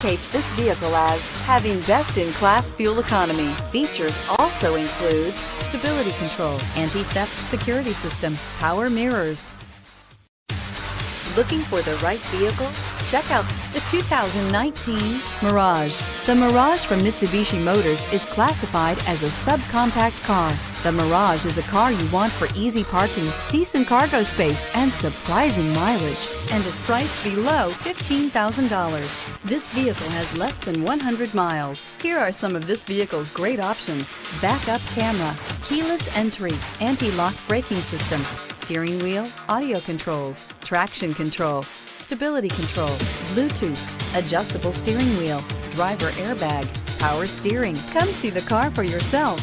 This vehicle as having best-in-class fuel economy. Features also include stability control, anti-theft security system, power mirrors. Looking for the right vehicle? Check out the 2019 Mirage. The Mirage from Mitsubishi Motors is classified as a subcompact car. The Mirage is a car you want for easy parking, decent cargo space, and surprising mileage, and is priced below $15,000. This vehicle has less than 100 miles. Here are some of this vehicle's great options: backup camera, keyless entry, anti-lock braking system, steering wheel audio controls, traction control, stability control, Bluetooth, adjustable steering wheel, driver airbag, power steering. Come see the car for yourself.